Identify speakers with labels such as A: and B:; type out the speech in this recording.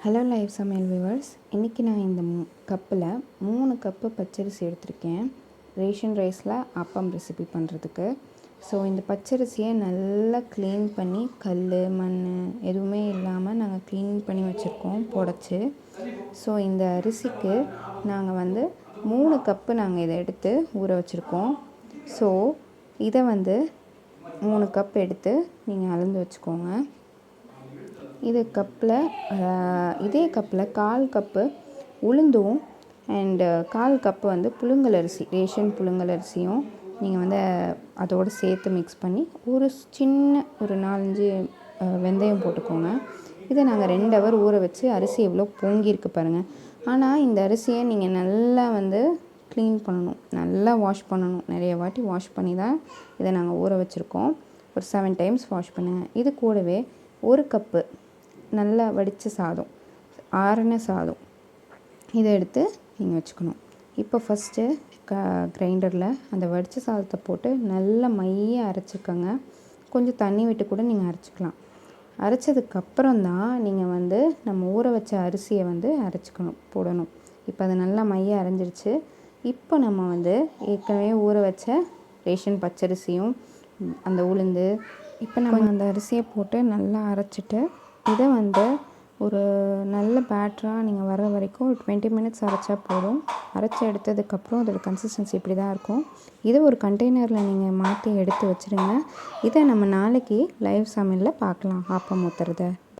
A: Hello live சமையல் viewers, இன்றைக்கி நான் இந்த கப்பில் 3 கப்பு பச்சரிசி எடுத்திருக்கேன் ரேஷன் ரைஸில் அப்பம் ரெசிபி பண்ணுறதுக்கு. ஸோ இந்த பச்சரிசியை நல்லா க்ளீன் பண்ணி கல் மண் எதுவுமே இல்லாமல் நாங்கள் க்ளீன் பண்ணி வச்சுருக்கோம் புடச்சி. ஸோ இந்த அரிசிக்கு நாங்கள் 3 கப்பு நாங்கள் இதை எடுத்து ஊற வச்சுருக்கோம். ஸோ இதை 3 கப் எடுத்து நீங்கள் அளந்து வச்சுக்கோங்க. இது கப்பில் இதே கப்பில் 1/4 கப்பு உளுந்தும் அண்டு 1/4 கப்பு புழுங்கல் அரிசி ரேஷன் புழுங்கல் அரிசியும் நீங்கள் அதோடு சேர்த்து மிக்ஸ் பண்ணி ஒரு 4-5 வெந்தயம் போட்டுக்கோங்க. இதை நாங்கள் 2 ஹவர் ஊற வச்சு அரிசி எவ்வளோ பொங்கியிருக்கு பாருங்கள். ஆனால் இந்த அரிசியை நீங்கள் நல்லா க்ளீன் பண்ணணும், நல்லா வாஷ் பண்ணணும். நிறைய வாட்டி வாஷ் பண்ணி தான் இதை நாங்கள் ஊற வச்சுருக்கோம். ஒரு 7 டைம்ஸ் வாஷ் பண்ணுங்கள். இது கூடவே 1 கப்பு நல்லா வடித்த சாதம், ஆறின சாதம், இதை எடுத்து நீங்கள் வச்சுக்கணும். இப்போ ஃபஸ்ட்டு கிரைண்டரில் அந்த வடித்த சாதத்தை போட்டு நல்லா மைய அரைச்சிக்கோங்க. கொஞ்சம் தண்ணி விட்டு கூட நீங்கள் அரைச்சிக்கலாம். அரைச்சதுக்கப்புறம் தான் நீங்கள் நம்ம ஊற வச்ச அரிசியை அரைச்சிக்கணும், போடணும். இப்போ அது நல்லா மைய அரைஞ்சிருச்சு. இப்போ நம்ம ஏற்கனவே ஊற வச்ச ரேஷன் பச்சரிசியும் அந்த உளுந்து, இப்போ நம்ம அந்த அரிசியை போட்டு நல்லா அரைச்சிட்டு இதை ஒரு நல்ல பேட்டராக நீங்கள் வர வரைக்கும் ஒரு 20 மினிட்ஸ் அரைச்சா போதும். அரைச்சி எடுத்ததுக்கப்புறம் அதோட கன்சிஸ்டன்சி இப்படி தான் இருக்கும். இதை ஒரு கண்டெய்னரில் நீங்கள் மாற்றி எடுத்து வச்சுருங்க. இதை நம்ம நாளைக்கு லைவ் சமையலில் பார்க்கலாம், ஆப்பம் ஊற்றுறத.